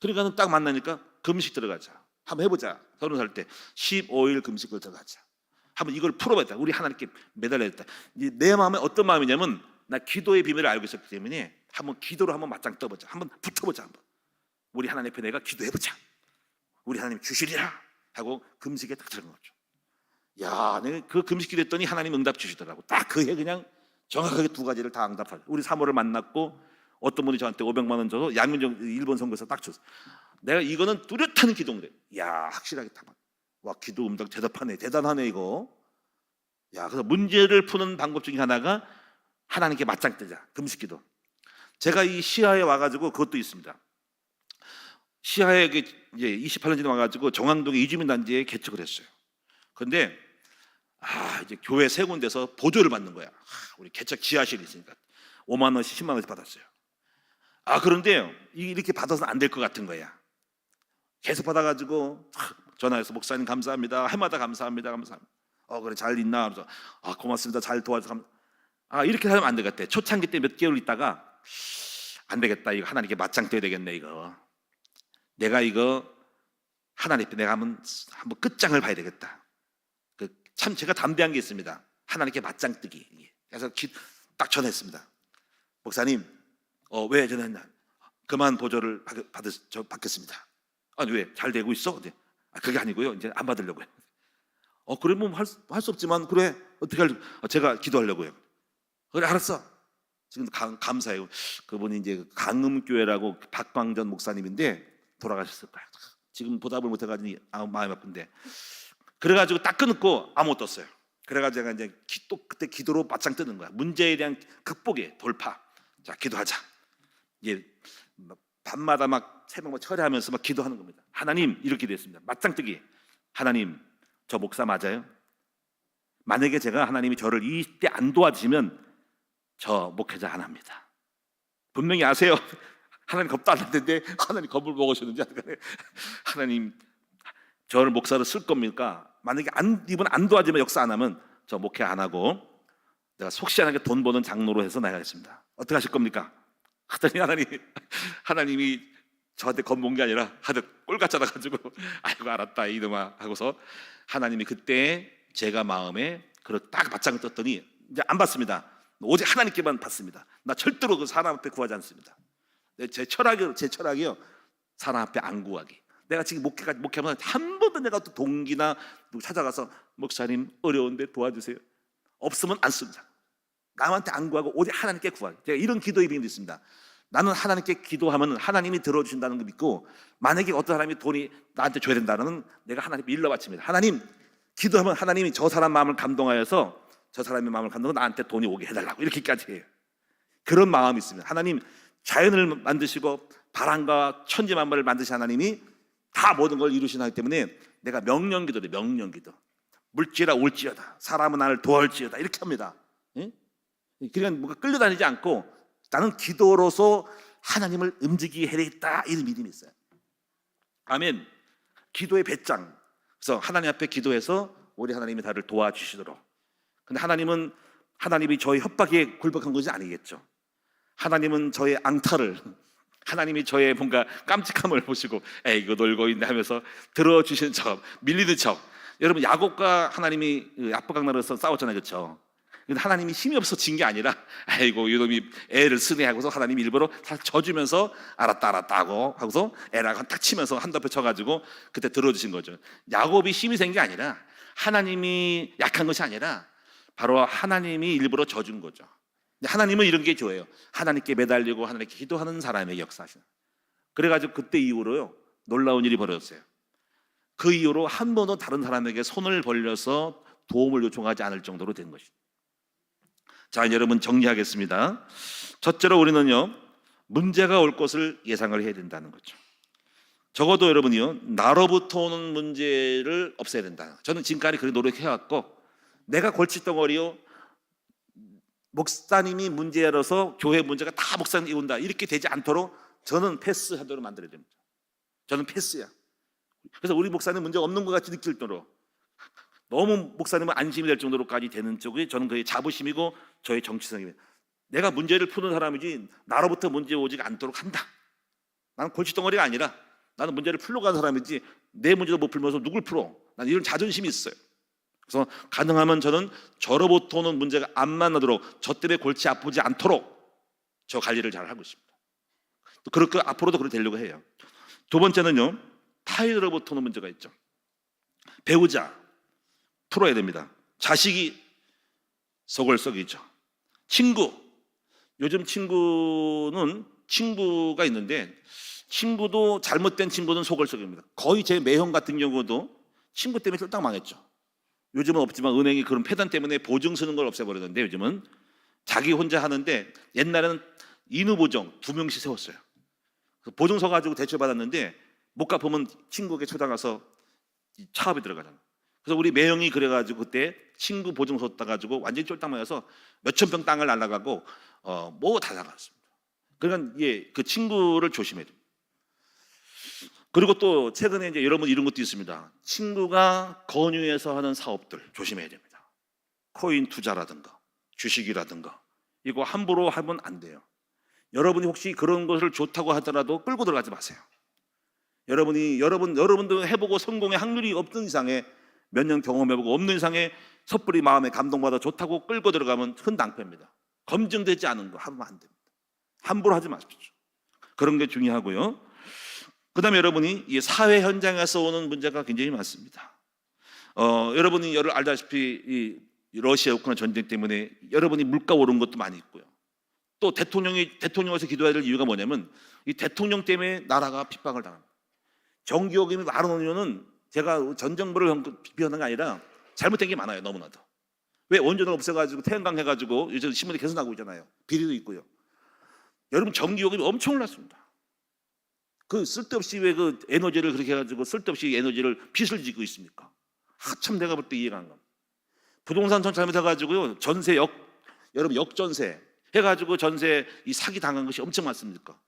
그러니까 딱 만나니까 금식 들어가자. 한번 해보자. 30살 때 15일 금식을 들어가자. 한번 이걸 풀어봤다. 우리 하나님께 매달려야겠다. 내 마음에 어떤 마음이냐면 나 기도의 비밀을 알고 있었기 때문에 한번 기도로 한번 맞짱 떠보자. 한번 붙어보자. 한번. 우리 하나님 앞에 내가 기도해보자. 우리 하나님 주시리라 하고 금식에 딱 들어간 거죠. 야, 내가 그 금식 기도했더니 하나님 응답 주시더라고. 딱 그 해 그냥 정확하게 두 가지를 다 응답하죠. 우리 사모를 만났고 어떤 분이 저한테 500만 원 줘서 양민정 일본 선거에서 딱 줬어. 내가 이거는 뚜렷한 기도인데, 야 확실하게 다. 와 기도 응답 대답하네, 대단하네 이거. 야 그래서 문제를 푸는 방법 중에 하나가 하나님께 맞짱 뜨자. 금식기도. 제가 이 시야에 와가지고 그것도 있습니다. 시야에 이제 28년 전에 와가지고 정왕동에 이주민단지에 개척을 했어요. 그런데 이제 교회 세 군데서 보조를 받는 거야. 우리 개척 지하실이 있으니까 5만 원씩 10만 원씩 받았어요. 그런데 이렇게 받아서는 안 될 것 같은 거야. 계속 받아가지고 전화해서 목사님 감사합니다. 해마다 감사합니다. 그래 잘 있나? 그래서 고맙습니다. 잘 도와줘서 이렇게 하면 안 되겠대. 초창기 때 몇 개월 있다가 안 되겠다. 이거 하나님께 맞짱 떠야 되겠네 이거. 내가 이거 하나님 앞에 내가 한번 끝장을 봐야 되겠다. 참 제가 담대한 게 있습니다. 하나님께 맞짱 뜨기. 그래서 딱 전했습니다. 목사님, 왜 전했나? 그만 보조를 받겠습니다. 아니 왜? 잘 되고 있어? 네. 그게 아니고요. 이제 안 받으려고요. 그러면 할 수 없지만 그래 어떻게 할? 제가 기도하려고요. 그래 알았어. 지금 감사해요. 그분이 이제 강음교회라고 박광전 목사님인데 돌아가셨을 거예요. 지금 보답을 못해가지고 마음이 아픈데 그래가지고 딱 끊고 아무것도 없어요. 그래가지고 제가 이제 또 그때 기도로 맞짱 뜨는 거야. 문제에 대한 극복에 돌파. 자 기도하자. 이제 밤마다 막 새벽 막 철회하면서 막 기도하는 겁니다. 하나님 이렇게 됐습니다. 맞짱 뜨기. 하나님 저 목사 맞아요? 만약에 제가 하나님이 저를 이때 안 도와주시면 저 목회자 안 합니다. 분명히 아세요. 하나님 겁도 안 났는데 하나님 겁을 먹으셨는지 하나님 저를 목사로 쓸 겁니까? 만약에 이분 안 도와주면 역사 안 하면 저 목회 안 하고 내가 속 시원하게 돈 버는 장로로 해서 나가겠습니다. 어떻게 하실 겁니까? 하더니 하나님이 저한테 겁먹은 게 아니라 하도 꼴같잖아 가지고 아이고 알았다 이놈아 하고서 하나님이 그때 제가 마음에 딱 맞짱을 떴더니 이제 안 받습니다. 오직 하나님께만 받습니다. 나 절대로 그 사람 앞에 구하지 않습니다. 제 철학이요. 사람 앞에 안 구하기. 내가 지금 목회하면 한 번도 내가 또 동기나 누구 찾아가서 목사님 어려운데 도와주세요. 없으면 안 씁니다. 남한테 안 구하고 오직 하나님께 구하기. 제가 이런 기도의 비밀이 있습니다. 나는 하나님께 기도하면 하나님이 들어주신다는 거 믿고 만약에 어떤 사람이 돈이 나한테 줘야 된다는 내가 하나님께 일러 바칩니다. 하나님 기도하면 하나님이 저 사람 마음을 감동하여서 저 사람의 마음을 감동하고 나한테 돈이 오게 해달라고 이렇게까지 해요. 그런 마음이 있습니다. 하나님 자연을 만드시고 바람과 천지만물을 만드신 하나님이 다 모든 걸 이루신 하기 때문에 내가 명령기도래. 명령기도. 물지라 올지어다. 사람은 나를 도할지어다. 이렇게 합니다. 그냥 뭔가 끌려다니지 않고 나는 기도로서 하나님을 움직이게 해야겠다 이런 믿음이 있어요. 아멘. 기도의 배짱. 그래서 하나님 앞에 기도해서 우리 하나님이 나를 도와주시도록. 근데 하나님이 저의 협박에 굴복한 것이 아니겠죠. 하나님은 저의 앙탈을, 하나님이 저의 뭔가 깜찍함을 보시고 이거 놀고 있네 하면서 들어주시는 척, 밀리는 척. 여러분 야곱과 하나님이 압박강나라에서 싸웠잖아요, 그렇죠? 근데 하나님이 힘이 없어 진 게 아니라 아이고 이놈이 애를 쓰네 하고서 하나님이 일부러 다 져주면서 알았다 하고서 애라고 딱 치면서 한 덮에 쳐가지고 그때 들어주신 거죠. 야곱이 힘이 생 게 아니라 하나님이 약한 것이 아니라 바로 하나님이 일부러 져준 거죠. 하나님은 이런 게 좋아해요. 하나님께 매달리고 하나님께 기도하는 사람의 역사죠. 그래가지고 그때 이후로요 놀라운 일이 벌어졌어요. 그 이후로 한 번도 다른 사람에게 손을 벌려서 도움을 요청하지 않을 정도로 된 것이죠. 자, 여러분 정리하겠습니다. 첫째로 우리는요 문제가 올 것을 예상을 해야 된다는 거죠. 적어도 여러분이요 나로부터 오는 문제를 없애야 된다. 저는 지금까지 그렇게 노력해왔고 내가 골칫덩어리요 목사님이 문제라서 교회 문제가 다 목사님이 온다 이렇게 되지 않도록 저는 패스하도록 만들어야 됩니다. 저는 패스야. 그래서 우리 목사님 문제가 없는 것 같이 느낄 정도로 너무 목사님은 안심이 될 정도로까지 되는 쪽이 저는 그의 자부심이고 저의 정치성입니다. 내가 문제를 푸는 사람이지 나로부터 문제 오지 않도록 한다. 나는 골칫덩어리가 아니라 나는 문제를 풀러 가는 사람이지 내 문제도 못 풀면서 누굴 풀어. 나는 이런 자존심이 있어요. 그래서 가능하면 저는 저로부터 오는 문제가 안 만나도록 저 때문에 골치 아프지 않도록 저 관리를 잘 하고 있습니다. 또 그렇게 앞으로도 그렇게 되려고 해요. 두 번째는요 타인으로부터 오는 문제가 있죠. 배우자 풀어야 됩니다. 자식이 속을 썩이죠. 친구 요즘 친구가 있는데 친구도 잘못된 친구는 속을 썩입니다. 거의 제 매형 같은 경우도 친구 때문에 쫄딱 망했죠. 요즘은 없지만 은행이 그런 폐단 때문에 보증 쓰는 걸 없애버렸는데 요즘은 자기 혼자 하는데 옛날에는 인후보증 2명씩 세웠어요. 보증 서가지고 대출받았는데 못 갚으면 친구에게 찾아가서 차압이 들어가잖아요. 그래서 우리 매형이 그래가지고 그때 친구 보증 서 따가지고 완전히 쫄딱 맞아서 몇천 평 땅을 날라가고 뭐 다 나갔습니다. 그러니까 그 친구를 조심해야 돼요. 그리고 또 최근에 이제 여러분 이런 것도 있습니다. 친구가 권유해서 하는 사업들 조심해야 됩니다. 코인 투자라든가 주식이라든가 이거 함부로 하면 안 돼요. 여러분이 혹시 그런 것을 좋다고 하더라도 끌고 들어가지 마세요. 여러분도 해보고 성공의 확률이 없는 이상에 몇 년 경험해보고 없는 이상에 섣불리 마음에 감동받아 좋다고 끌고 들어가면 큰 낭패입니다. 검증되지 않은 거 하면 안 됩니다. 함부로 하지 마십시오. 그런 게 중요하고요. 그다음에 여러분이 이 사회 현장에서 오는 문제가 굉장히 많습니다. 여러분이 알다시피 이 러시아 우크라이나 전쟁 때문에 여러분이 물가 오른 것도 많이 있고요. 또 대통령에서 기도해야 될 이유가 뭐냐면 이 대통령 때문에 나라가 핍박을 당합니다. 전기요금이 많은 이유는 제가 전 정부를 비판하는 게 아니라 잘못된 게 많아요. 너무나도. 왜 원전을 없애가지고 태양광 해가지고 요즘 신문에 계속 나오고 있잖아요. 비리도 있고요. 여러분 전기요금이 엄청 올랐습니다. 그 쓸데없이 왜 그 에너지를 그렇게 해가지고 쓸데없이 에너지를 빚을 지고 있습니까? 참 내가 볼 때 이해가 안 갑니다. 부동산 전 잘못해가지고요 전세 여러분 역전세 해가지고 전세 이 사기 당한 것이 엄청 많습니까?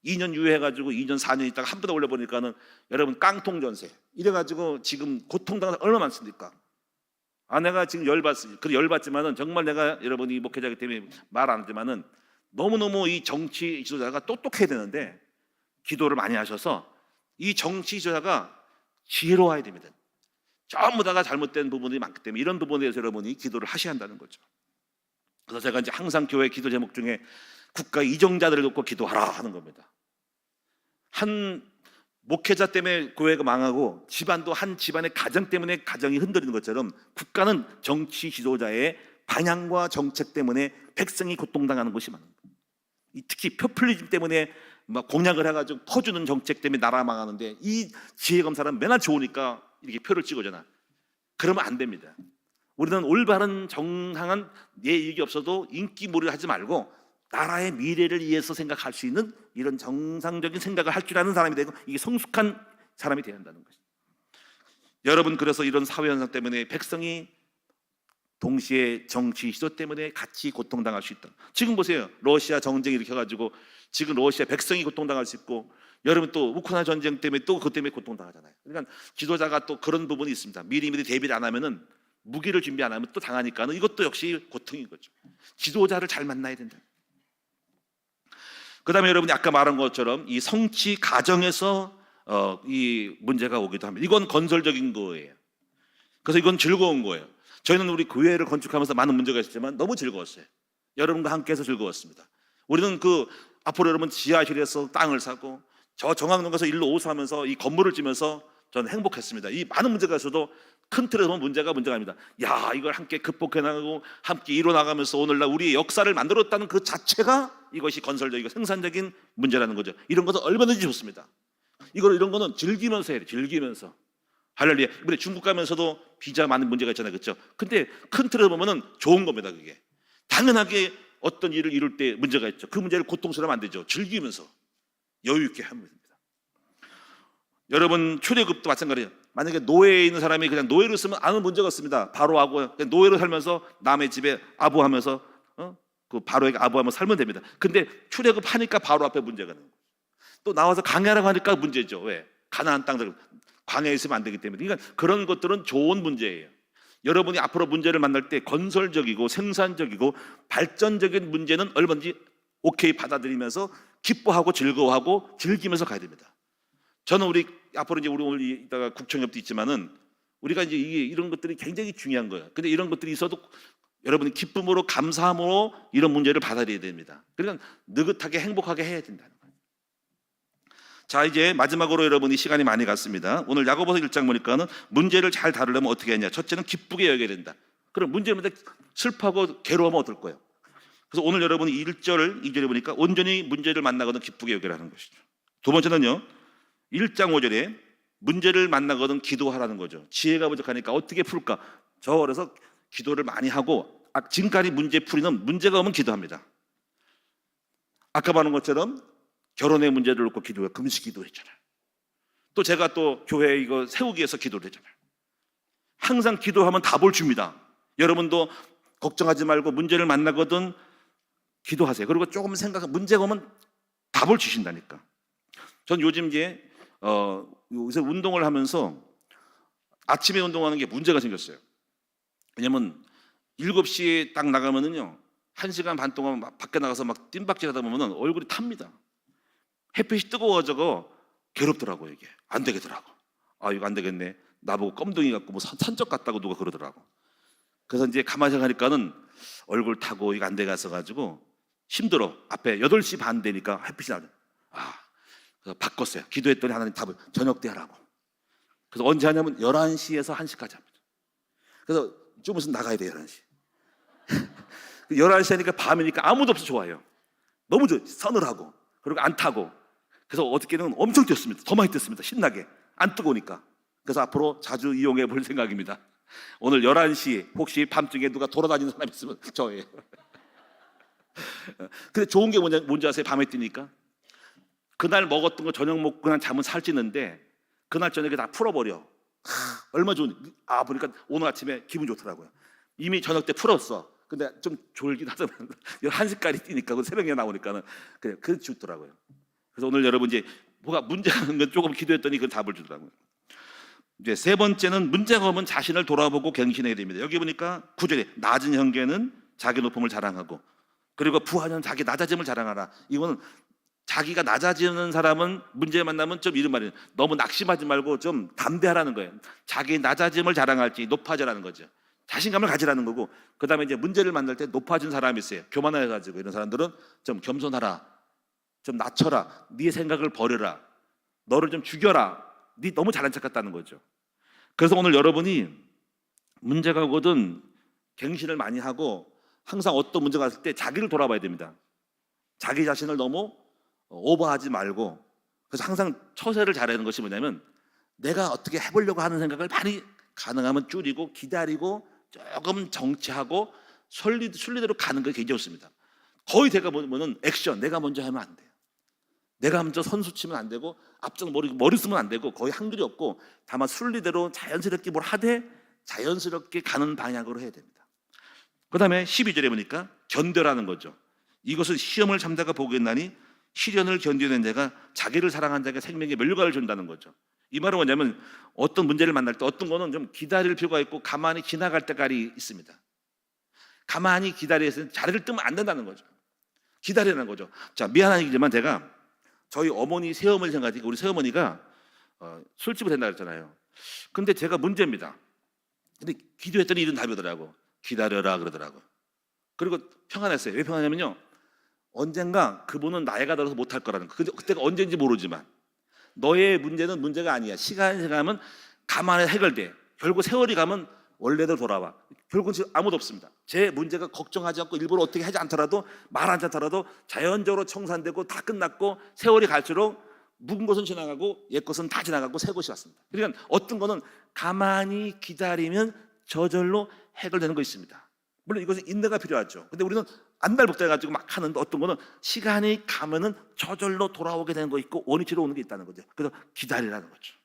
2년 유예해가지고 2년 4년 있다가 한 번 더 올려보니까는 여러분 깡통 전세 이래가지고 지금 고통당한 얼마 많습니까? 내가 지금 열받습니다. 그 열받지만은 정말 내가 여러분이 목회자이기 때문에 말 안 하지만은 너무너무 이 정치 지도자가 똑똑해야 되는데 기도를 많이 하셔서 이 정치 지도자가 지혜로워야 됩니다. 전부 다가 잘못된 부분이 많기 때문에 이런 부분에 대해서 여러분이 기도를 하셔야 한다는 거죠. 그래서 제가 이제 항상 교회 기도 제목 중에 국가 이정자들을 놓고 기도하라 하는 겁니다. 한 목회자 때문에 교회가 망하고 집안도 한 집안의 가정 때문에 가정이 흔들리는 것처럼 국가는 정치 지도자의 방향과 정책 때문에 백성이 고통당하는 것이 많은 거예요. 특히 포퓰리즘 때문에 막 공약을 해가지고 퍼주는 정책 때문에 나라 망하는데 이 지혜검사는 맨날 좋으니까 이렇게 표를 찍어주잖아. 그러면 안 됩니다. 우리는 올바른 정당한 내 이익이 없어도 인기몰이를 하지 말고 나라의 미래를 위해서 생각할 수 있는 이런 정상적인 생각을 할 줄 아는 사람이 되고 이게 성숙한 사람이 되어야 한다는 것입니다. 여러분 그래서 이런 사회 현상 때문에 백성이 동시에 정치 시도 때문에 같이 고통당할 수 있다. 지금 보세요. 러시아 전쟁 일으켜가지고 지금 러시아 백성이 고통당할 수 있고 여러분 또 우크라이나 전쟁 때문에 또 그것 때문에 고통당하잖아요. 그러니까 지도자가 또 그런 부분이 있습니다. 미리미리 대비를 안 하면은 무기를 준비 안 하면 또 당하니까는 이것도 역시 고통인 거죠. 지도자를 잘 만나야 된다. 그다음에 여러분이 아까 말한 것처럼 이 성취 가정에서 이 문제가 오기도 합니다. 이건 건설적인 거예요. 그래서 이건 즐거운 거예요. 저희는 우리 교회를 건축하면서 많은 문제가 있었지만 너무 즐거웠어요. 여러분과 함께해서 즐거웠습니다. 우리는 앞으로 여러분 지하실에서 땅을 사고 저 정학농 가서 일로 오수하면서 이 건물을 지면서 저는 행복했습니다. 이 많은 문제가 있어도 큰 틀에서 보면 문제가 아닙니다. 이걸 함께 극복해 나가고 함께 이뤄 나가면서 오늘날 우리의 역사를 만들었다는 그 자체가 이것이 건설적이고 생산적인 문제라는 거죠. 이런 것은 얼마든지 좋습니다. 이런 거는 즐기면서 해야 돼요. 즐기면서. 할렐루야. 이번에 중국 가면서도 비자 많은 문제가 있잖아요. 그렇죠? 근데 큰 틀에서 보면은 좋은 겁니다. 그게. 당연하게 어떤 일을 이룰 때 문제가 있죠. 그 문제를 고통스러우면 안 되죠. 즐기면서 여유 있게 하면 됩니다. 여러분 초대급도 마찬가지예요. 만약에 노예에 있는 사람이 그냥 노예로 쓰면 아무 문제가 없습니다. 바로 하고 그냥 노예로 살면서 남의 집에 아부하면서 그 바로에게 아부하면서 살면 됩니다. 근데 출애굽 하니까 바로 앞에 문제가 있는 거예요. 또 나와서 강해라고 하니까 문제죠. 왜? 가나안 땅들 광야에 있으면 안 되기 때문에. 그러니까 그런 것들은 좋은 문제예요. 여러분이 앞으로 문제를 만날 때 건설적이고 생산적이고 발전적인 문제는 얼마든지 오케이 받아들이면서 기뻐하고 즐거워하고 즐기면서 가야 됩니다. 저는 우리 오늘 이따가 국청협도 있지만은 우리가 이제 이런 것들이 굉장히 중요한 거예요. 근데 이런 것들이 있어도 여러분이 기쁨으로 감사함으로 이런 문제를 받아들여야 됩니다. 그러니까 느긋하게 행복하게 해야 된다는 거예요. 자, 이제 마지막으로 여러분이 시간이 많이 갔습니다. 오늘 야고보서 1장 보니까는 문제를 잘 다루려면 어떻게 하냐. 첫째는 기쁘게 여겨야 된다. 그럼 문제는 슬퍼하고 괴로우면 어떨 거예요? 그래서 오늘 여러분이 1절, 2절에 보니까 온전히 문제를 만나거든 기쁘게 여겨라는 것이죠. 두 번째는요. 1장 5절에 문제를 만나거든 기도하라는 거죠. 지혜가 부족하니까 어떻게 풀까? 그래서 기도를 많이 하고 지금까지 문제 풀이는 문제가 오면 기도합니다. 아까 말한 것처럼 결혼의 문제를 놓고 기도해 금식 기도했잖아요. 또 제가 또 교회 이거 세우기 위해서 기도를 했잖아요. 항상 기도하면 답을 줍니다. 여러분도 걱정하지 말고 문제를 만나거든 기도하세요. 그리고 조금 문제가 오면 답을 주신다니까. 전 요즘 이제 요새 운동을 하면서 아침에 운동하는 게 문제가 생겼어요. 왜냐면 7시에 딱 나가면은요 1시간 반 동안 막 밖에 나가서 막 뜀박질 하다 보면은 얼굴이 탑니다. 햇빛이 뜨거워져서 괴롭더라고요. 이게 안 되겠더라고. 이거 안 되겠네. 나보고 껌둥이 같고 뭐 산적 같다고 누가 그러더라고. 그래서 이제 가만히 생각하니까는 얼굴 타고 이거 안 되겠어 가지고 힘들어. 앞에 8시 반 되니까 햇빛이 나죠. 그래서 바꿨어요. 기도했더니 하나님 답을 저녁 때 하라고. 그래서 언제 하냐면 11시에서 1시까지 합니다. 그래서 좀 있으면 나가야 돼요. 11시. 11시 하니까 밤이니까 아무도 없어 좋아요. 너무 좋아요. 서늘하고 그리고 안 타고. 그래서 어저께는 엄청 뛰었습니다. 더 많이 뛰었습니다. 신나게. 안 뜨거우니까. 그래서 앞으로 자주 이용해 볼 생각입니다. 오늘 11시 혹시 밤중에 누가 돌아다니는 사람 있으면 저예요. 근데 좋은 게 뭔지 아세요? 밤에 뛰니까 그날 먹었던 거 저녁 먹고 그냥 자면 살찌는데 그날 저녁에 다 풀어버려. 얼마나 좋은지. 보니까 오늘 아침에 기분 좋더라고요. 이미 저녁 때 풀었어. 근데 좀 졸긴 하더라고요. 1시까지 뛰니까 새벽에 나오니까는 그게 좋더라고요. 그래서 오늘 여러분 이제 뭐가 문제가 있는 건 조금 기도했더니 그 답을 주더라고요. 이제 세 번째는 문제가 오면 자신을 돌아보고 갱신해야 됩니다. 여기 보니까 9절에 낮은 형제는 자기 높음을 자랑하고 그리고 부하는 자기 낮아짐을 자랑하라. 이거는 자기가 낮아지는 사람은 문제 만나면 좀 이런 말이에요. 너무 낙심하지 말고 좀 담대하라는 거예요. 자기 낮아짐을 자랑할지 높아져라는 거죠. 자신감을 가지라는 거고, 그 다음에 이제 문제를 만날 때 높아진 사람이 있어요. 교만해가지고 이런 사람들은 좀 겸손하라, 좀 낮춰라, 네 생각을 버려라, 너를 좀 죽여라. 네 너무 잘난 척 같다는 거죠. 그래서 오늘 여러분이 문제가 오거든 갱신을 많이 하고 항상 어떤 문제가 왔을 때 자기를 돌아봐야 됩니다. 자기 자신을 너무 오버하지 말고, 그래서 항상 처세를 잘해야 하는 것이 뭐냐면 내가 어떻게 해보려고 하는 생각을 많이 가능하면 줄이고 기다리고 조금 정치하고 순리대로 가는 게 굉장히 좋습니다. 거의 제가 보면은 액션, 내가 먼저 하면 안 돼요. 내가 먼저 선수 치면 안 되고 앞쪽 머리 쓰면 안 되고 거의 한글이 없고 다만 순리대로 자연스럽게 뭘 하되 자연스럽게 가는 방향으로 해야 됩니다. 그 다음에 12절에 보니까 견뎌라는 거죠. 이것은 시험을 참다가 보겠나니 시련을 견디는 자가 자기를 사랑한 자에게 생명의 면류관을 준다는 거죠. 이 말은 뭐냐면 어떤 문제를 만날 때 어떤 거는 좀 기다릴 필요가 있고 가만히 지나갈 때까지 있습니다. 가만히 기다려서 자리를 뜨면 안 된다는 거죠. 기다리라는 거죠. 자, 미안한 얘기지만 제가 저희 어머니 새어머니 생각하니까 우리 새어머니가 술집을 된다 그랬잖아요. 근데 제가 문제입니다. 근데 기도했더니 이런 답이 오더라고. 기다려라 그러더라고요. 그리고 평안했어요. 왜 평안하냐면요, 언젠가 그분은 나이가 들어서 못할 거라는 거. 그때가 언제인지 모르지만 너의 문제는 문제가 아니야. 시간이 가면 가만히 해결돼. 결국 세월이 가면 원래대로 돌아와. 결국은 지금 아무도 없습니다. 제 문제가 걱정하지 않고 일부러 어떻게 하지 않더라도 말하지 않더라도 자연적으로 청산되고 다 끝났고 세월이 갈수록 묵은 것은 지나가고 옛 것은 다 지나가고 새 것이 왔습니다. 그러니까 어떤 거는 가만히 기다리면 저절로 해결되는 거 있습니다. 물론 이것은 인내가 필요하죠. 근데 우리는 안달복달해가지고 막 하는데 어떤 거는 시간이 가면은 저절로 돌아오게 되는 거 있고 원위치로 오는 게 있다는 거죠. 그래서 기다리라는 거죠.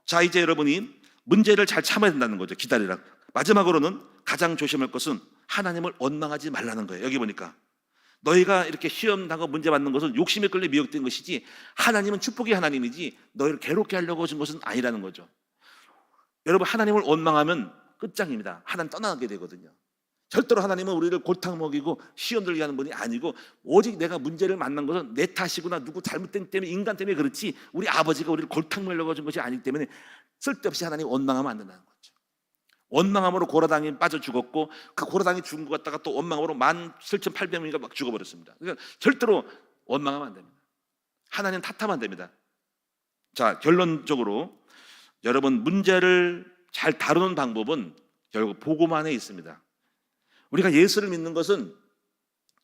자, 이제 여러분이 문제를 잘 참아야 된다는 거죠. 기다리라. 마지막으로는 가장 조심할 것은 하나님을 원망하지 말라는 거예요. 여기 보니까 너희가 이렇게 시험 당하고 문제 받는 것은 욕심에 끌려 미혹된 것이지 하나님은 축복의 하나님이지 너희를 괴롭게 하려고 하신 것은 아니라는 거죠. 여러분, 하나님을 원망하면 끝장입니다. 하나님 떠나게 되거든요. 절대로 하나님은 우리를 골탕 먹이고 시험 들게 하는 분이 아니고 오직 내가 문제를 만난 것은 내 탓이구나, 누구 잘못된 때문에, 인간 때문에 그렇지 우리 아버지가 우리를 골탕 먹이려고 하신 것이 아니기 때문에 쓸데없이 하나님 원망하면 안 된다는 거죠. 원망함으로 고라당이 빠져 죽었고 그 고라당이 죽은 것 같다가 또 원망으로 17,800명이가 막 죽어버렸습니다. 그러니까 절대로 원망하면 안 됩니다. 하나님 탓하면 안 됩니다. 자, 결론적으로 여러분, 문제를 잘 다루는 방법은 결국 복음 안에 있습니다. 우리가 예수를 믿는 것은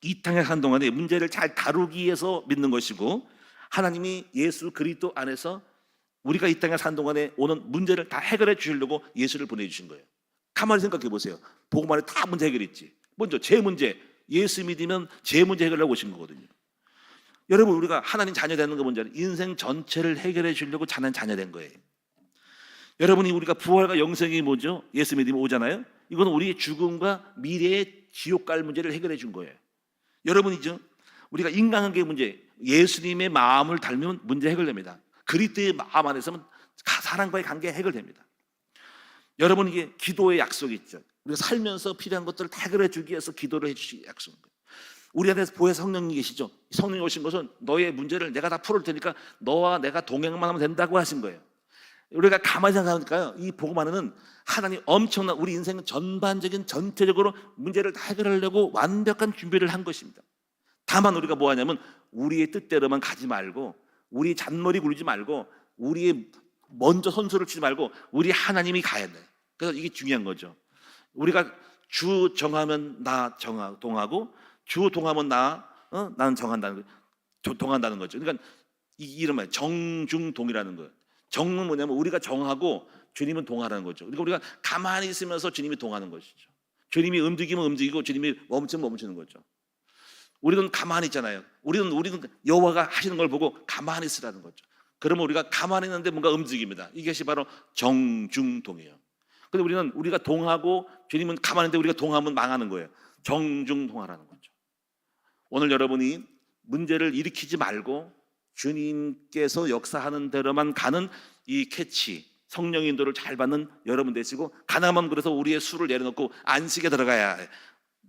이 땅에 산 동안에 문제를 잘 다루기 위해서 믿는 것이고 하나님이 예수 그리스도 안에서 우리가 이 땅에 산 동안에 오는 문제를 다 해결해 주시려고 예수를 보내주신 거예요. 가만히 생각해 보세요. 복음 안에 다 문제 해결했지. 먼저 제 문제, 예수 믿으면 제 문제 해결하고 오신 거거든요. 여러분, 우리가 하나님 자녀 되는 거 뭔지 알아요? 인생 전체를 해결해 주려고 자녀 된 거예요. 여러분이 우리가 부활과 영생이 뭐죠? 예수 믿으면 오잖아요. 이건 우리의 죽음과 미래의 지옥 갈 문제를 해결해 준 거예요. 여러분이죠, 우리가 인간관계 문제, 예수님의 마음을 닮으면 문제 해결됩니다. 그리스도의 마음 안에서는 사람과의 관계 해결됩니다. 여러분, 이게 기도의 약속이 있죠. 우리가 살면서 필요한 것들을 해결해 주기 위해서 기도를 해주시기 약속인 거예요. 우리 안에서 보혜 성령이 계시죠. 성령이 오신 것은 너의 문제를 내가 다 풀을 테니까 너와 내가 동행만 하면 된다고 하신 거예요. 우리가 가만히 생각하니까요, 이 복음 안에는 하나님 엄청난 우리 인생은 전반적인 전체적으로 문제를 다 해결하려고 완벽한 준비를 한 것입니다. 다만 우리가 뭐 하냐면 우리의 뜻대로만 가지 말고, 우리 잔머리 굴리지 말고, 우리의 먼저 선수를 치지 말고 우리 하나님이 가야 돼. 그래서 이게 중요한 거죠. 우리가 주 정하면 나 동하고, 주 동하면 나는 정한다는 거죠. 동한다는 거죠. 그러니까 이 이름은 정중동이라는 거예요. 정은 뭐냐면 우리가 정하고 주님은 동하라는 거죠. 그러니까 우리가 가만히 있으면서 주님이 동하는 것이죠. 주님이 움직이면 움직이고 주님이 멈추면 멈추는 거죠. 우리는 가만히 있잖아요. 우리는 여호와가 하시는 걸 보고 가만히 있으라는 거죠. 그러면 우리가 가만히 있는데 뭔가 움직입니다. 이것이 바로 정중동이에요. 근데 우리가 동하고 주님은 가만히 있는데 우리가 동하면 망하는 거예요. 정중동하라는 거죠. 오늘 여러분이 문제를 일으키지 말고 주님께서 역사하는 대로만 가는 이 캐치, 성령 인도를 잘 받는 여러분 되시고, 가능하면 그래서 우리의 수를 내려놓고 안식에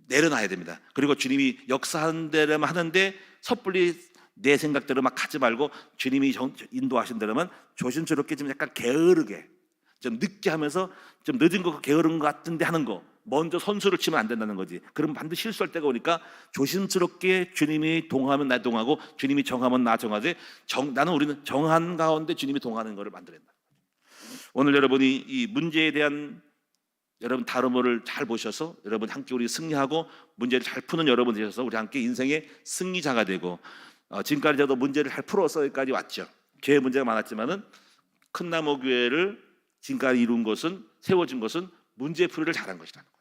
내려놔야 됩니다. 그리고 주님이 역사하는 대로만 하는데 섣불리 내 생각대로 막 하지 말고 주님이 인도하신 대로만 조심스럽게 좀 약간 게으르게, 좀 늦게 하면서 좀 늦은 거 게으른 것 같은데 하는 거, 먼저 선수를 치면 안 된다는 거지. 그럼 반드시 실수할 때가 오니까 조심스럽게 주님이 동하면 나 동하고 주님이 정하면 나 정하되, 우리는 정한 가운데 주님이 동하는 것을 만들어낸다. 오늘 여러분이 이 문제에 대한 여러분 다루모를 잘 보셔서 여러분 함께 우리 승리하고 문제를 잘 푸는 여러분 되셔서 우리 함께 인생의 승리자가 되고, 지금까지 저도 문제를 잘 풀어서 여기까지 왔죠. 교회 문제가 많았지만은 큰 나무 교회를 지금까지 이룬 것은, 세워진 것은 문제풀이를 잘한 것이라는 거죠.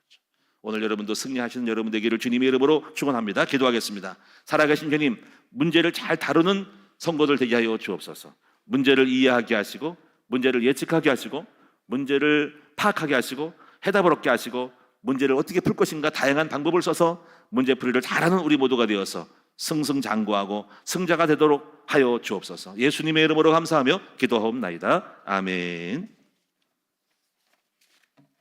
오늘 여러분도 승리하시는 여러분 되기를 주님의 이름으로 축원합니다. 기도하겠습니다. 살아계신 주님, 문제를 잘 다루는 성도들 되게 하여 주옵소서. 문제를 이해하게 하시고, 문제를 예측하게 하시고, 문제를 파악하게 하시고, 해답을 얻게 하시고, 문제를 어떻게 풀 것인가 다양한 방법을 써서 문제풀이를 잘하는 우리 모두가 되어서 승승장구하고 승자가 되도록 하여 주옵소서. 예수님의 이름으로 감사하며 기도하옵나이다. 아멘.